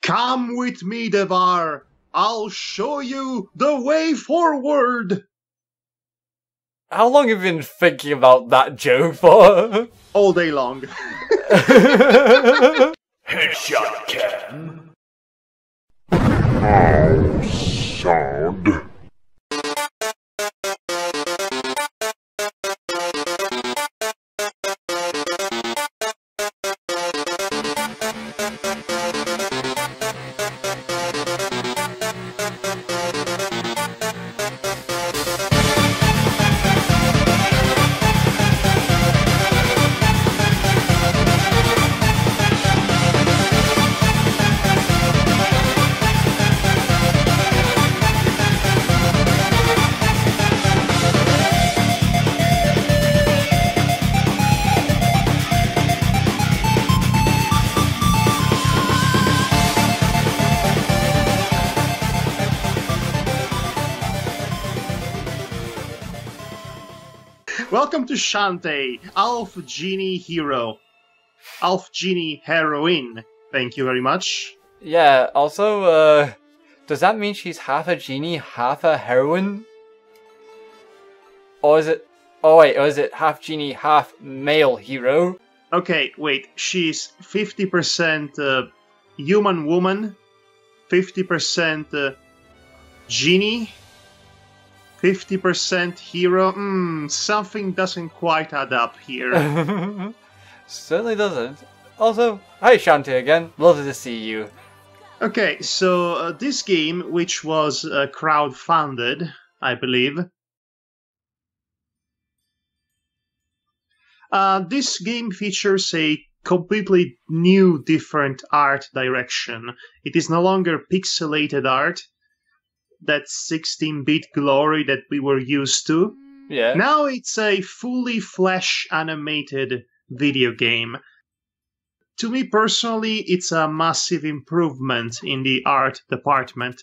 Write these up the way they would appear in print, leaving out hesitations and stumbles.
Come with me, Devar. I'll show you the way forward. How long have you been thinking about that joke for? All day long. Headshot cam. How sad. Welcome to Shantae, Half-Genie hero. Half-Genie heroine. Thank you very much. Yeah, also, does that mean she's half a genie, half a heroine? Or is it... Oh wait, or is it half genie, half male hero? Okay, wait. She's 50% human woman, 50% genie, 50% hero. Something doesn't quite add up here. Certainly doesn't. Also, hi Shantae again. Lovely to see you. Okay, so this game, which was crowdfunded, I believe. This game features a completely new, different art direction. It is no longer pixelated art, that 16-bit glory that we were used to. Yeah. Now it's a fully flash animated video game. To me personally, it's a massive improvement in the art department.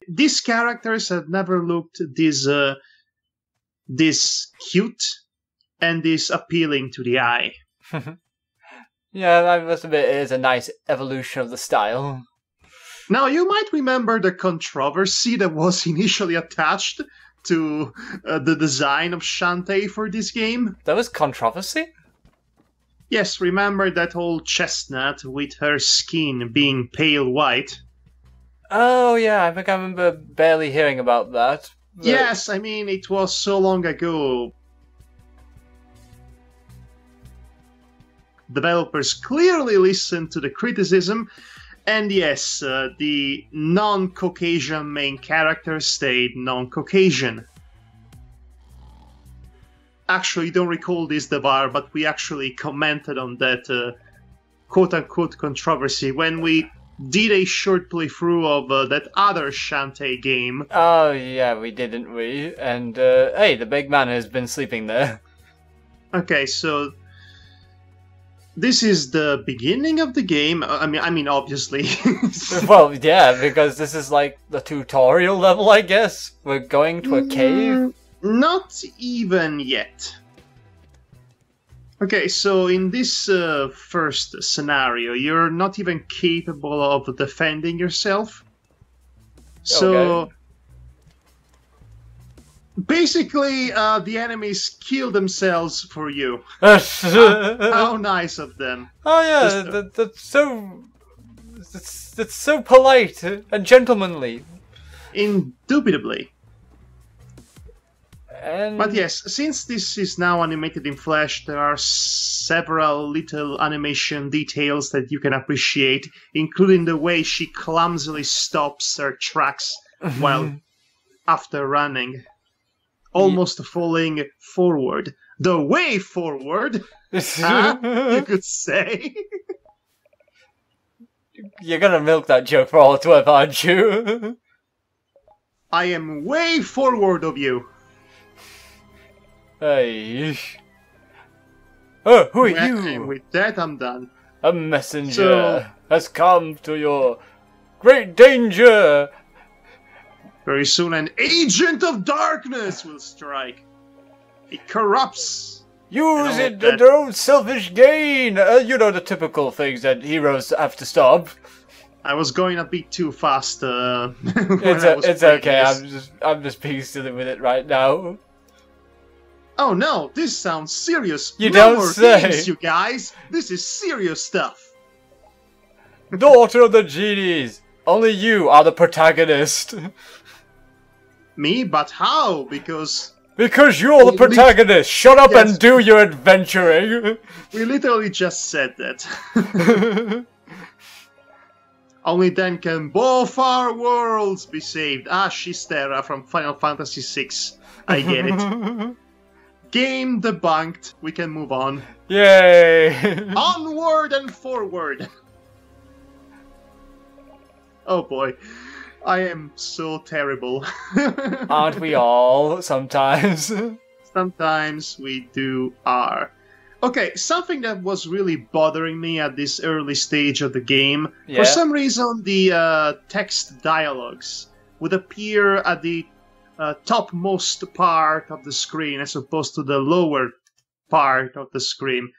These characters have never looked this cute and this appealing to the eye. Yeah, I must admit it is a nice evolution of the style. Now, you might remember the controversy that was initially attached to the design of Shantae for this game. There was controversy? Yes, remember that old chestnut with her skin being pale white? Oh yeah, I think I remember barely hearing about that. But... Yes, I mean, it was so long ago. Developers clearly listened to the criticism, and yes, the non-Caucasian main character stayed non-Caucasian. Actually, don't recall this, Devar, but we actually commented on that quote-unquote controversy when we did a short playthrough of that other Shantae game. Oh yeah, we didn't we? And hey, the big man has been sleeping there. Okay, so this is the beginning of the game. I mean, obviously. Well, yeah, because this is like the tutorial level, I guess. We're going to a cave. Not even yet. Okay, so in this first scenario, you're not even capable of defending yourself. So, Okay. basically, the enemies kill themselves for you. How nice of them. Oh yeah, that's so polite and gentlemanly. Indubitably. And... But yes, since this is now animated in Flash, there are several little animation details that you can appreciate, including the way she clumsily stops her tracks while after running, almost falling forward. The way forward, you could say. You're gonna milk that joke for all it's worth, aren't you? I am way forward of you. Hey. Oh, who are you? And with that, I'm done. A messenger has come to your great danger. Very soon an agent of darkness will strike. It corrupts. Use it to their own selfish gain. You know the typical things that heroes have to stop. I was going a bit too fast. It's okay. I'm just being silly with it right now. Oh no, this sounds serious. You no don't more say. Games, you guys. This is serious stuff. Daughter of the genies, only you are the protagonist. Me? But how? Because You're the protagonist. Shut up and do your adventuring. We literally just said that. Only then can both our worlds be saved. Ah, she's Terra from Final Fantasy VI. I get it. Game debunked. We can move on. Yay! Onward and forward. Oh boy. I am so terrible. Aren't we all sometimes? Sometimes we are. Okay, something that was really bothering me at this early stage of the game, for some reason the text dialogues would appear at the topmost part of the screen as opposed to the lower part of the screen.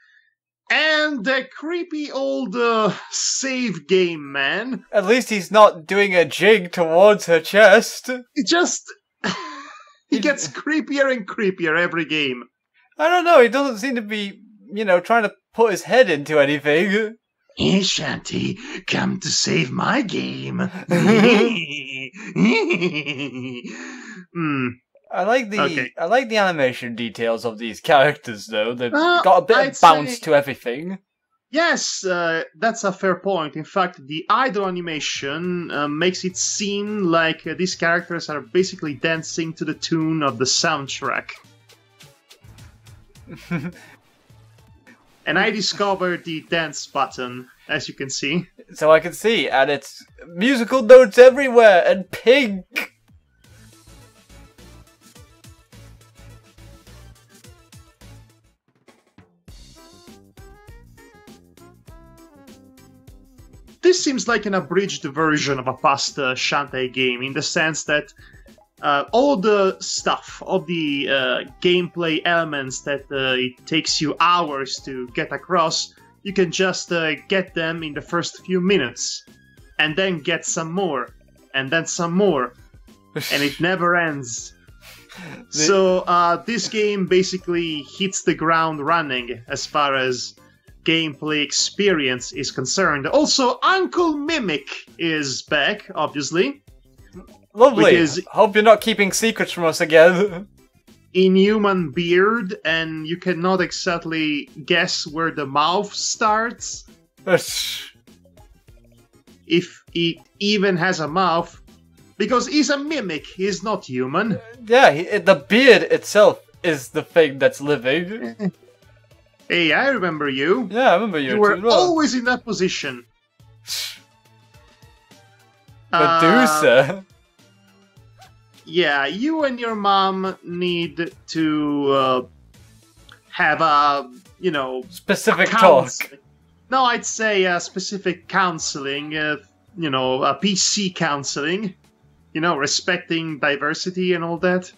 And the creepy old save game man. At least he's not doing a jig towards her chest. It just... he gets creepier and creepier every game. I don't know, he doesn't seem to be, trying to put his head into anything. Hey, Shantae, come to save my game. I like the animation details of these characters, though. They've got a bit of bounce to everything. Yes, that's a fair point. In fact, the idle animation makes it seem like these characters are basically dancing to the tune of the soundtrack. And I discovered the dance button, as you can see. So I can see, and it's musical notes everywhere, and pink! This seems like an abridged version of a past Shantae game, in the sense that all the stuff, all the gameplay elements that it takes you hours to get across, you can just get them in the first few minutes, and then get some more, and then some more, and it never ends. So this game basically hits the ground running as far as gameplay experience is concerned. Also, Uncle Mimic is back, obviously. Lovely. Hope you're not keeping secrets from us again. Inhuman beard, and you cannot exactly guess where the mouth starts. If it even has a mouth. Because he's a mimic, he's not human. Yeah, the beard itself is the thing that's living. Hey, I remember you. Yeah, I remember you. You were always in that position. Medusa. Yeah, you and your mom need to have a, specific talk. No, I'd say a specific counseling, a PC counseling. Respecting diversity and all that.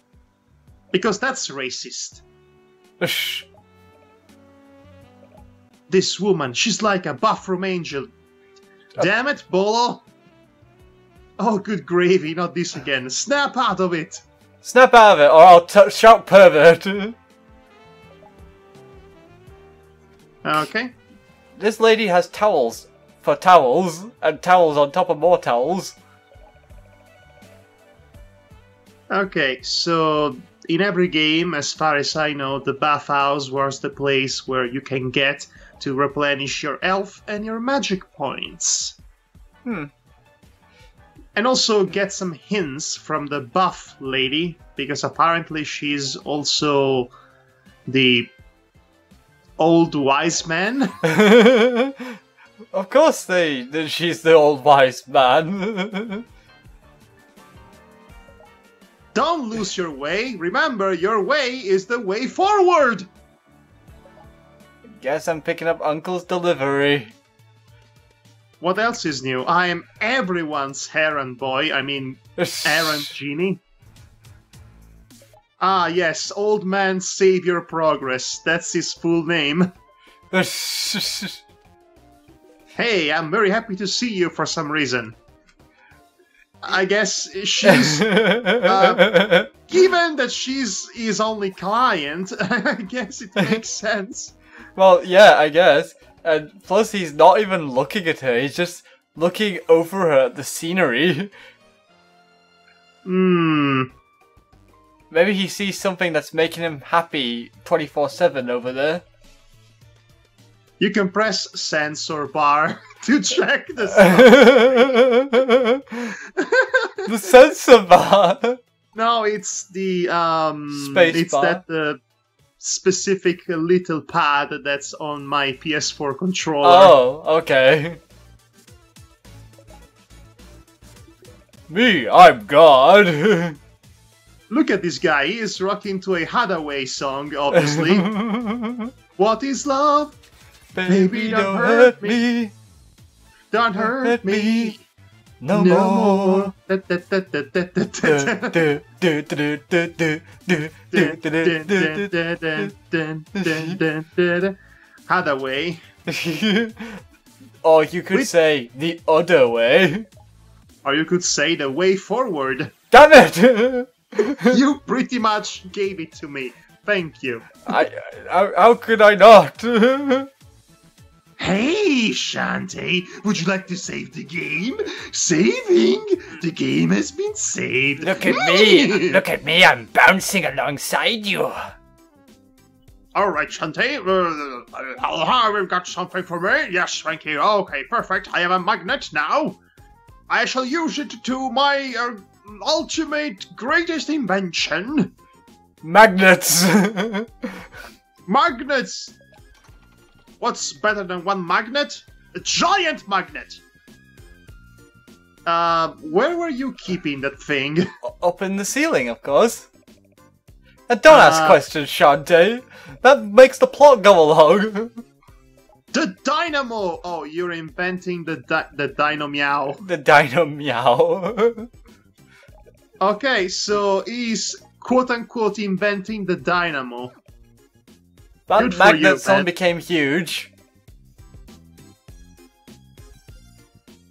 Because that's racist. This woman, she's like a bathroom angel. Damn it, Bolo! Oh, good gravy, not this again. Snap out of it! Snap out of it, or I'll shout pervert. Okay. This lady has towels for towels, and towels on top of more towels. Okay, so in every game, as far as I know, the bathhouse was the place where you can get to replenish your health and your magic points. And also get some hints from the buff lady, because apparently she's also the old wise man. Of course she's the old wise man. Don't lose your way. Remember, your way is the way forward. Guess I'm picking up Uncle's delivery. What else is new? I am everyone's errand boy. I mean, errand genie. Ah, yes, Old Man Savior Progress. That's his full name. Hey, I'm very happy to see you for some reason. I guess she's... given that she's his only client, I guess it makes sense. Well, yeah, I guess. And plus he's not even looking at her, he's just looking over her at the scenery. Maybe he sees something that's making him happy 24/7 over there. You can press sensor bar to check the The sensor bar? No, it's the Space it's bar? that specific little pad that's on my PS4 controller. Oh, okay. Me, I'm God. Look at this guy, he is rocking to a Hadaway song, obviously. What is love? Baby, don't hurt me. Don't hurt me. No more. Hadaway. Or you could say the other way. Or you could say the way forward. Damn it! You pretty much gave it to me. Thank you. How could I not? Hey, Shantae, would you like to save the game? Saving? The game has been saved. Look at me! Look at me, I'm bouncing alongside you! Alright, Shantae, we've got something for me. Yes, thank you. Okay, perfect. I have a magnet now. I shall use it to my ultimate greatest invention. Magnets! Magnets! What's better than one magnet? A giant magnet! Where were you keeping that thing? Up in the ceiling, of course. And don't ask questions, Shantae. That makes the plot go along. The dynamo! Oh, you're inventing the dino meow. The dino meow. Okay, so he's quote-unquote inventing the dynamo. That Good for magnet you, suddenly man. became huge.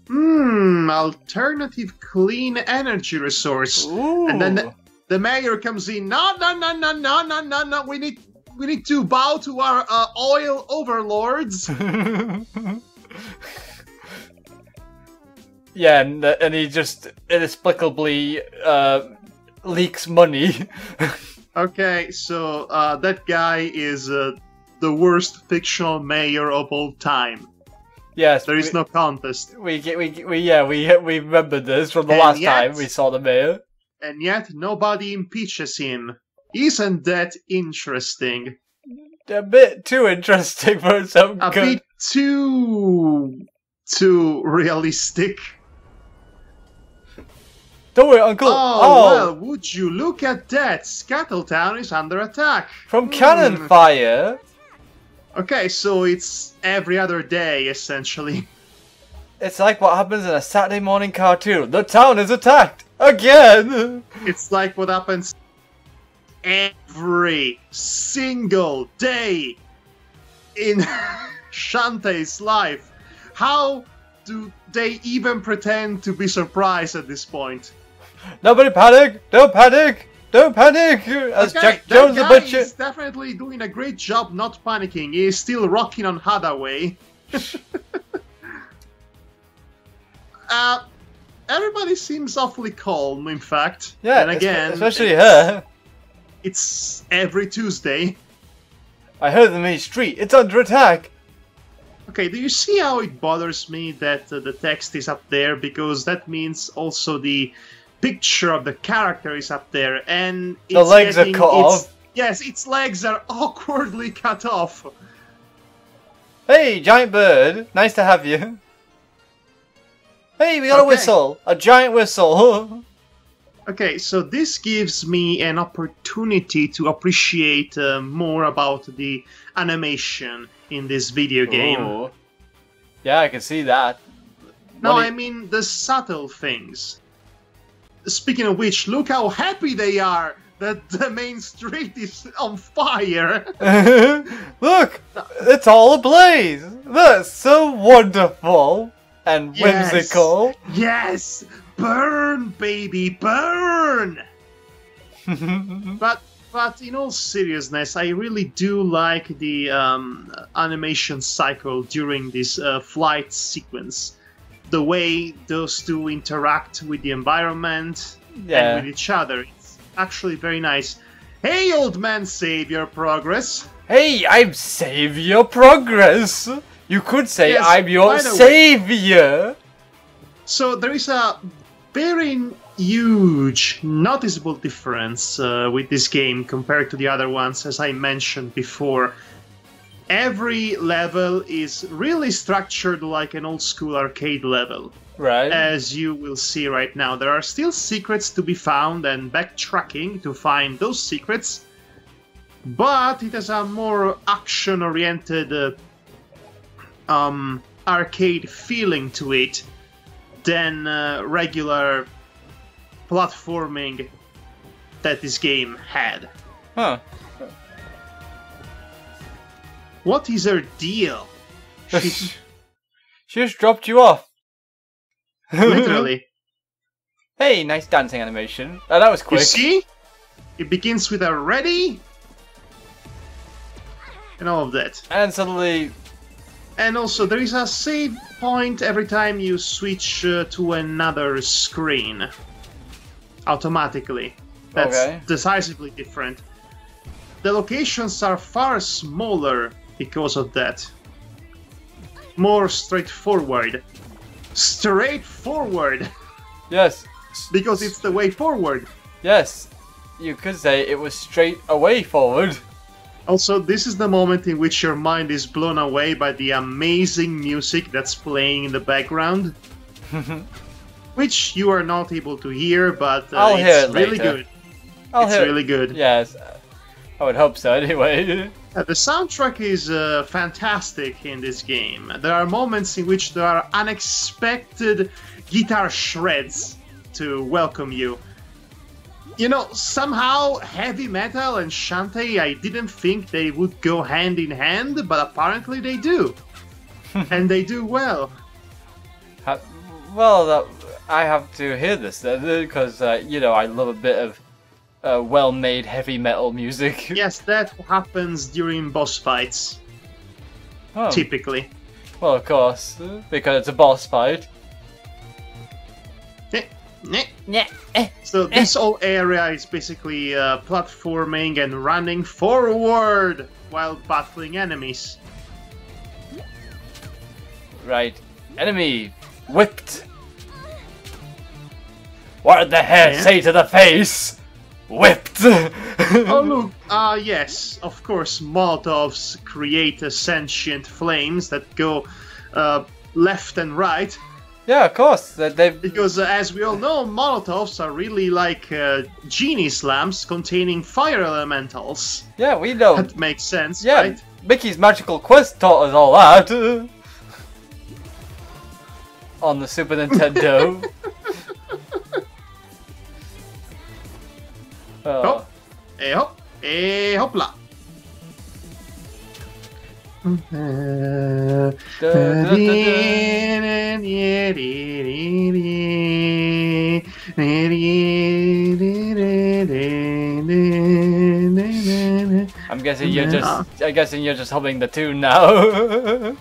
Alternative clean energy resource. Ooh. And then the mayor comes in. No, we need to bow to our oil overlords. Yeah, and he just inexplicably leaks money. Okay, so that guy is the worst fictional mayor of all time. Yes, There is no contest. we remember this from the And last yet- time we saw the mayor. And yet nobody impeaches him. Isn't that interesting? A bit too interesting for some A good. bit too realistic. Don't worry, Uncle. Well, would you look at that? Scattletown is under attack. From cannon fire. Okay, so it's every other day, essentially. It's like what happens in a Saturday morning cartoon. The town is attacked again. It's like what happens every single day in Shantae's life. How do they even pretend to be surprised at this point? Nobody panic! Don't panic! Don't panic! As Okay, Jack that Jones the guy Butcher. is definitely doing a great job not panicking. He is still rocking on Hadaway. Everybody seems awfully calm, in fact. Yeah, and again, especially her. It's every Tuesday. I heard the main street. It's under attack. Okay, do you see how it bothers me that the text is up there? Because that means also the picture of the character is up there, and The legs are cut off. Yes, its legs are awkwardly cut off. Hey, giant bird. Nice to have you. Hey, we got a Okay. whistle. A giant whistle. Okay, so this gives me an opportunity to appreciate more about the animation in this video game. Ooh. Yeah, I can see that. No, What do I mean the subtle things. Speaking of which, look how happy they are! that the main street is on fire. Look, it's all ablaze. That's so wonderful and Yes. whimsical. Yes, burn, baby, burn. But in all seriousness, I really do like the animation cycle during this flight sequence. The way those two interact with the environment Yeah. and with each other. It's actually very nice. Hey, old man, save your progress. Hey, I'm Savior Progress. You could say Yes, I'm your by the way- savior. So there is a very huge, noticeable difference with this game compared to the other ones, as I mentioned before. Every level is really structured like an old school arcade level, Right. as you will see right now. There are still secrets to be found and backtracking to find those secrets, but it has a more action-oriented arcade feeling to it than regular platforming that this game had. Huh. What is her deal? She, She just dropped you off. literally. Hey, nice dancing animation. Oh, that was quick. You see? It begins with a ready and all of that. And suddenly, And also, there is a save point every time you switch to another screen. Automatically. That's Okay. decisively different. The locations are far smaller because of that. More straightforward. Straightforward! yes, Because it's the way forward. yes, you could say it was straight away forward. Also, this is the moment in which your mind is blown away by the amazing music that's playing in the background. Which you are not able to hear, but I'll hear it's it really later. good. I'll It's hear- really good. Yes, I would hope so anyway. The soundtrack is fantastic in this game. There are moments in which there are unexpected guitar shreds to welcome you. You know, somehow heavy metal and Shantae, I didn't think they would go hand in hand, but apparently they do. And they do well. Well, I have to hear this then, because, you know, I love a bit of well-made heavy metal music. Yes, that happens during boss fights, Oh, typically. well, of course, because it's a boss fight. Eh, eh. Yeah. So this whole area is basically platforming and running forward while battling enemies. Right. Enemy whipped. What did the hair Yeah. say to the face? Whipped. Oh look, yes, of course, Molotovs create sentient flames that go left and right. Yeah, of course. They've Because as we all know, Molotovs are really like genie lamps containing fire elementals. yeah, we know. That makes sense, Yeah, right? Mickey's Magical Quest taught us all that. On the Super Nintendo. Oh. Hop, hopla. Da, da, da, I'm guessing you're just humming the tune now.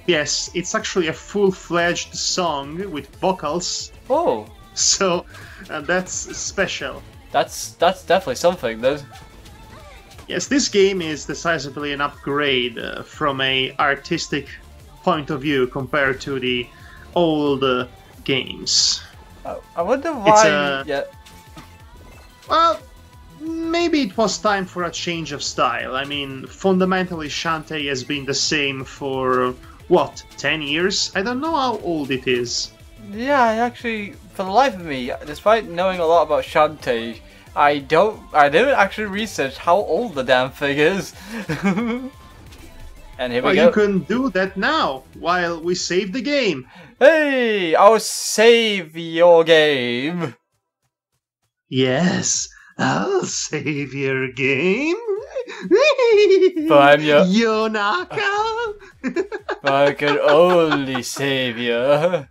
Yes, it's actually a full-fledged song with vocals, Oh, so that's special. that's definitely something. There's Yes, this game is decisively an upgrade from a artistic point of view compared to the old games. I wonder why. a- Yeah. Well, maybe it was time for a change of style. I mean, fundamentally, Shantae has been the same for, what, 10 years? I don't know how old it is. Yeah, I actually, for the life of me, despite knowing a lot about Shantae, I didn't actually research how old the damn thing is. And here Well, we go. you can do that now, while we save the game. Hey, I'll save your game. Yes, I'll save your game. But I'm your... Yonaka. I can only save you.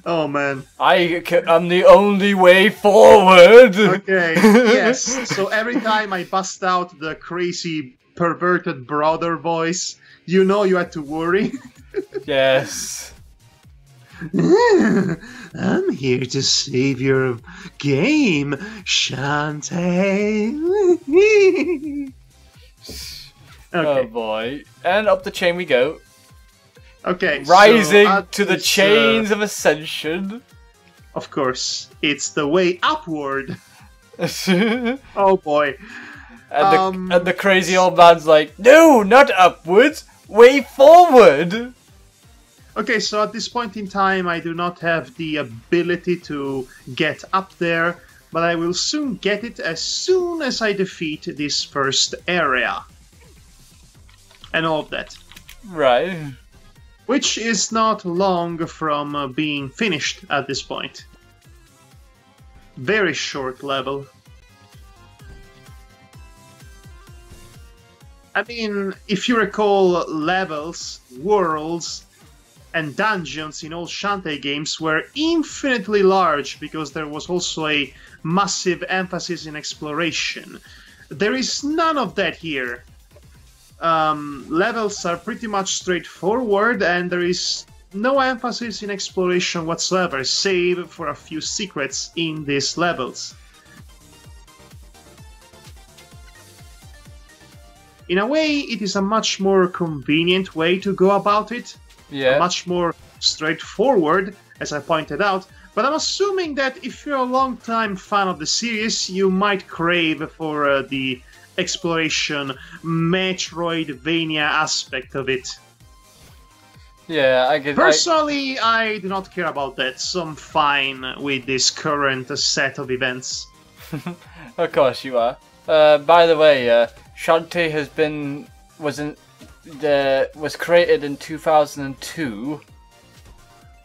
Oh man. I'm the only way forward. Okay, yes. So every time I bust out the crazy perverted brother voice, you know you had to worry. Yes. I'm here to save your game, Shantae. Oh boy. And up the chain we go. Okay, Rising so to the chains of ascension. Of course, it's the way upward. Oh boy. And the crazy old man's like, no, not upwards, way forward. Okay, so at this point in time, I do not have the ability to get up there, but I will soon get it as soon as I defeat this first area. And all of that. Right. Which is not long from being finished at this point. Very short level. I mean, if you recall, levels, worlds, and dungeons in old Shantae games were infinitely large because there was also a massive emphasis in exploration. There is none of that here. Levels are pretty much straightforward and there is no emphasis in exploration whatsoever, save for a few secrets in these levels. In a way, it is a much more convenient way to go about it. Yeah. Much more straightforward, as I pointed out, but I'm assuming that if you're a long-time fan of the series, you might crave for the exploration Metroidvania aspect of it. Yeah, I get. Personally, I do not care about that, so I'm fine with this current set of events. Of course you are. By the way, Shantae was created in 2002.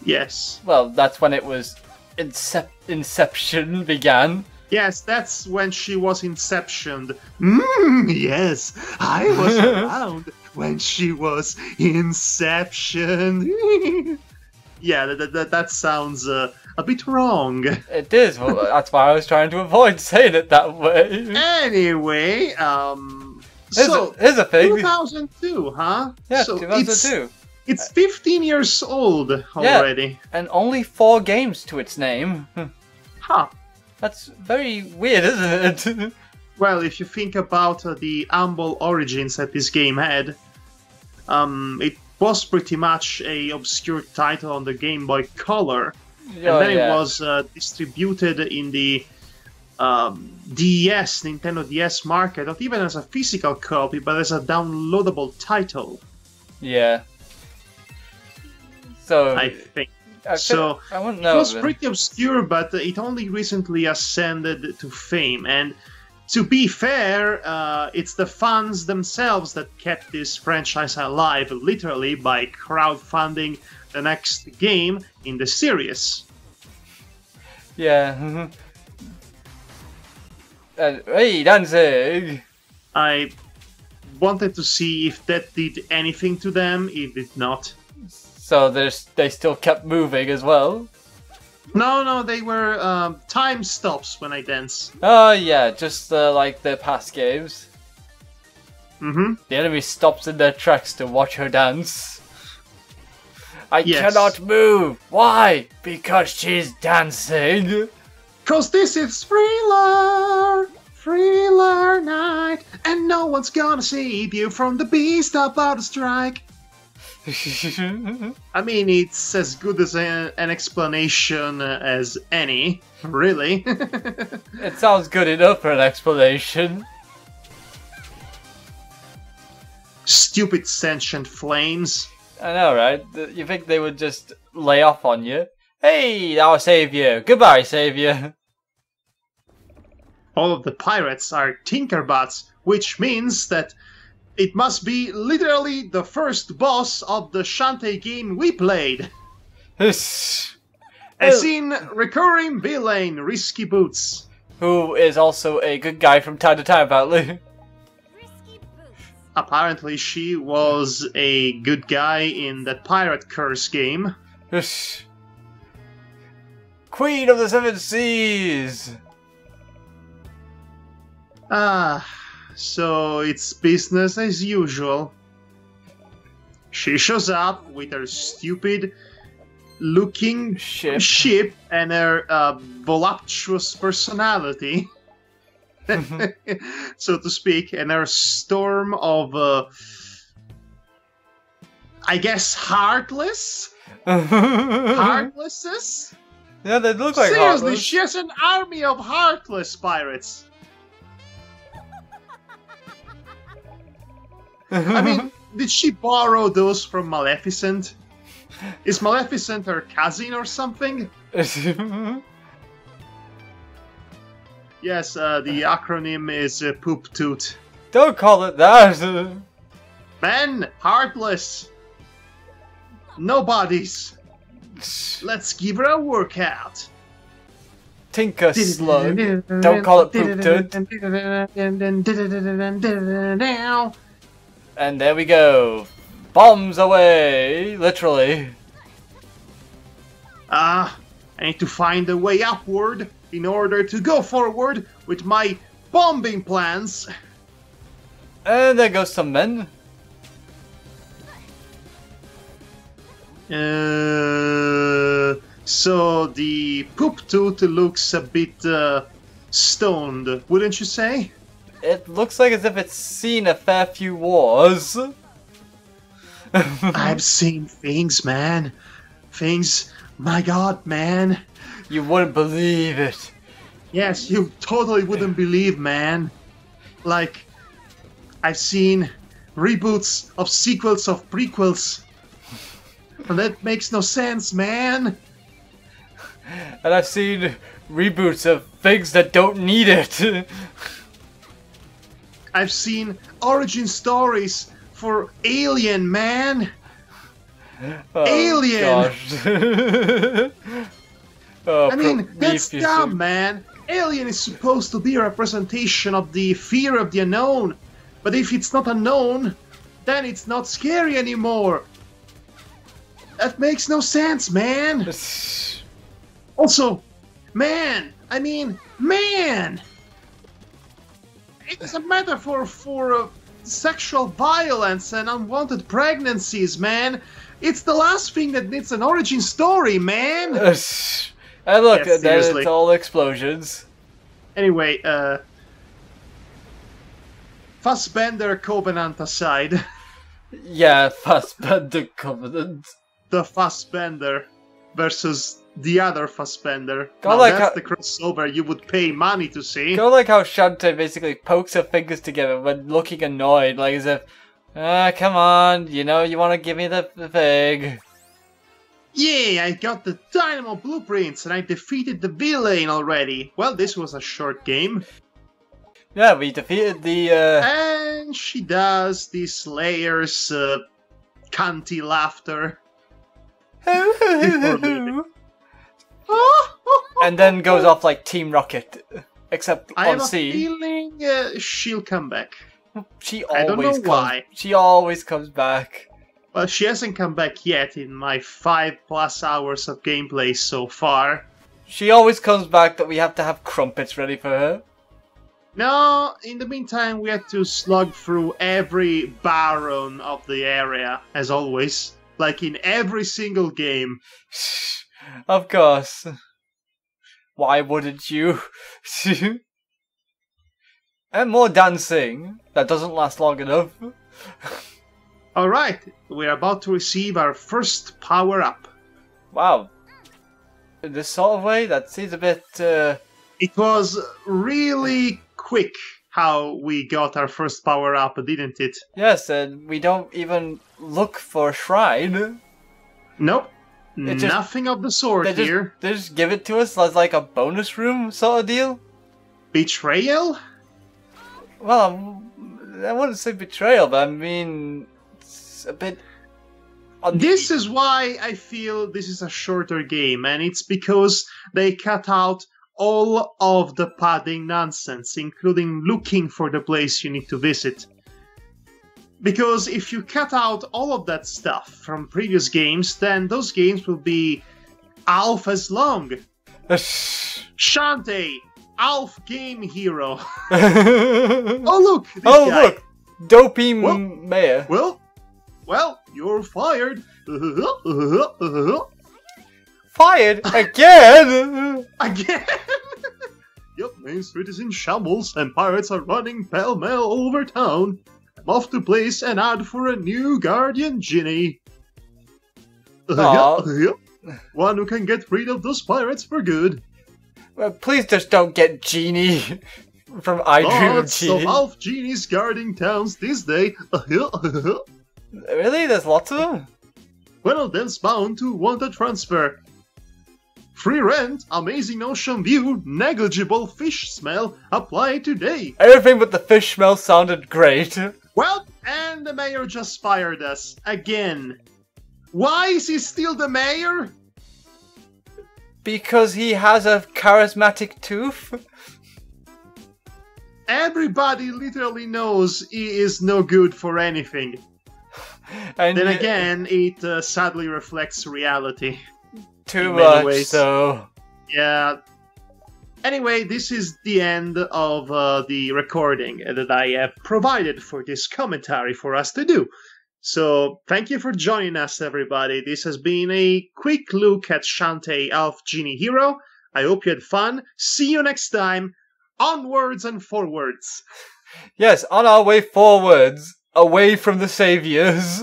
Yes. Well, that's when it was Inception began. Yes, that's when she was inceptioned. Yes, I was around when she was inceptioned. Yeah, that sounds a bit wrong. It is. Well, that's why I was trying to avoid saying it that way. Anyway, Here's a thing. 2002, huh? Yeah, so 2002. It's 15 years old already. Yeah, and only 4 games to its name. Huh. That's very weird, isn't it? Well, if you think about the humble origins that this game had, it was pretty much a obscure title on the Game Boy Color, and then it was distributed in the Nintendo DS market, not even as a physical copy, but as a downloadable title. Yeah. So I think. I wouldn't know. It was pretty obscure, but it only recently ascended to fame. And to be fair, it's the fans themselves that kept this franchise alive, literally by crowdfunding the next game in the series. Yeah. Hey, Danzig! I wanted to see if that did anything to them. It did not. So they still kept moving as well? No, they were time stops when I dance. Oh yeah, just like the past games. Mm-hmm. The enemy stops in their tracks to watch her dance. I cannot move! Why? Because she's dancing! Cause this is Thriller night, and no one's gonna save you from the beast about to strike. I mean, it's as good as an explanation as any, really. It sounds good enough for an explanation. Stupid sentient flames. I know, right? You think they would just lay off on you? Hey, I'll save you. Goodbye, savior. All of the pirates are Tinkerbots, which means that it must be literally the first boss of the Shantae game we played. As in recurring villain, Risky Boots. who is also a good guy from time to time, apparently. Apparently, she was a good guy in that Pirate Curse game. Queen of the Seven Seas! So it's business as usual. She shows up with her stupid looking ship and her voluptuous personality, so to speak, and her storm of, I guess, heartlessness? Yeah, they look like Seriously, heartless. she has an army of heartless pirates. I mean, did she borrow those from Maleficent? Is Maleficent her cousin or something? Yes, the acronym is Poop Toot. Don't call it that! Men, heartless. No bodies. Let's give her a workout. Tinker Slug. Don't call it Poop Toot. And there we go. Bombs away! Literally. I need to find a way upward in order to go forward with my bombing plans. And there goes some men. So the Poop Toot looks a bit stoned, wouldn't you say? It looks like as if it's seen a fair few wars. I've seen things, man. Things, my god, man. You wouldn't believe it. Yes, you totally wouldn't believe, man. Like, I've seen reboots of sequels of prequels. And that makes no sense, man. And I've seen reboots of things that don't need it. I've seen origin stories for Alien, man. Oh, Alien. Gosh. I mean, that's dumb, man. Alien is supposed to be a representation of the fear of the unknown. But if it's not unknown, then it's not scary anymore. That makes no sense, man. Also, man, I mean, man. It's a metaphor for sexual violence and unwanted pregnancies, man. It's the last thing that needs an origin story, man. And look, Yes, then seriously. it's all explosions. Anyway, Fassbender Covenant aside. Yeah, Fassbender Covenant. The Fassbender versus the other Fassbender. Go Now, like that's a- the crossover you would pay money to see. Go like how Shantae basically pokes her fingers together when looking annoyed, like as if, come on, you know, you want to give me the thing. Yeah, I got the Dynamo blueprints and I defeated the villain already. Well, this was a short game. Yeah, we defeated the, And she does this layers cunty laughter. Before leaving. and then goes off like Team Rocket, except I on have a sea. feeling she'll come back. She I don't always know comes. why. She always comes back. Well, she hasn't come back yet in my 5+ hours of gameplay so far. She always comes back that we have to have crumpets ready for her. No, in the meantime, we had to slug through every baron of the area, as always. Like in every single game. Of course. Why wouldn't you? And more dancing. That doesn't last long enough. Alright, we're about to receive our first power-up. Wow. In this sort of way, that seems a bit, It was really quick how we got our first power-up, didn't it? Yes, and we don't even look for a shrine. Nope. It just- Nothing of the sort They here. just give it to us as like a bonus room sort of deal. Betrayal? Well, I wouldn't say betrayal, but I mean, it's a bit. This is why I feel this is a shorter game, and it's because they cut out all of the padding nonsense, including looking for the place you need to visit. Because if you cut out all of that stuff from previous games, then those games will be half as long. Shantae, half game hero. Oh look, this guy. Look, Dopey Mayor. Well, you're fired. Fired again? Again? Yep, Main Street is in shambles and pirates are running pell-mell over town. I'm off to place an ad for a new guardian genie. One who can get rid of those pirates for good. Well, please just don't get Genie from I Dream of Lots of Genie. Half-Genies guarding towns this day. Really? There's lots of them? One of them's bound to want a transfer. Free rent, amazing ocean view, negligible fish smell, apply today. Everything but the fish smell sounded great. Well, and the mayor just fired us. Again. Why is he still the mayor? Because he has a charismatic tooth? Everybody literally knows he is no good for anything. And Then again, it sadly reflects reality. too in many much, ways. so... Yeah. Anyway, this is the end of the recording that I have provided for this commentary for us to do. So, thank you for joining us, everybody. This has been a quick look at Shantae Half-Genie Hero. I hope you had fun. See you next time. Onwards and forwards. Yes, on our way forwards, away from the saviors.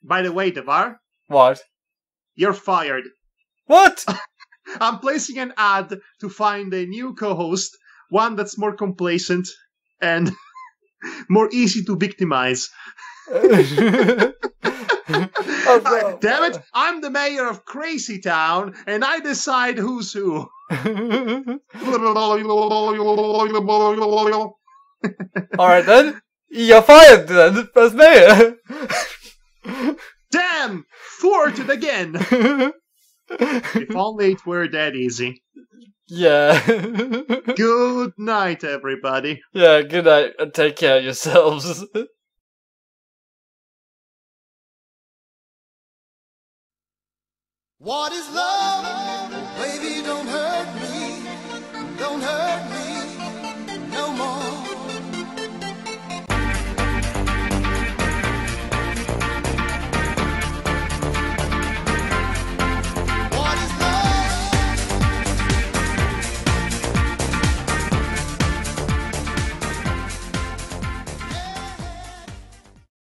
By the way, Devar, What? you're fired. What? I'm placing an ad to find a new co-host, one that's more complacent and more easy to victimize. Damn it, I'm the mayor of Crazy Town, and I decide who's who. Alright then, you're fired then, as mayor. Damn, thwarted again. If only it were that easy. Yeah. Good night, everybody. Yeah, good night, and take care of yourselves. What is love? Baby, don't hurt me. Don't hurt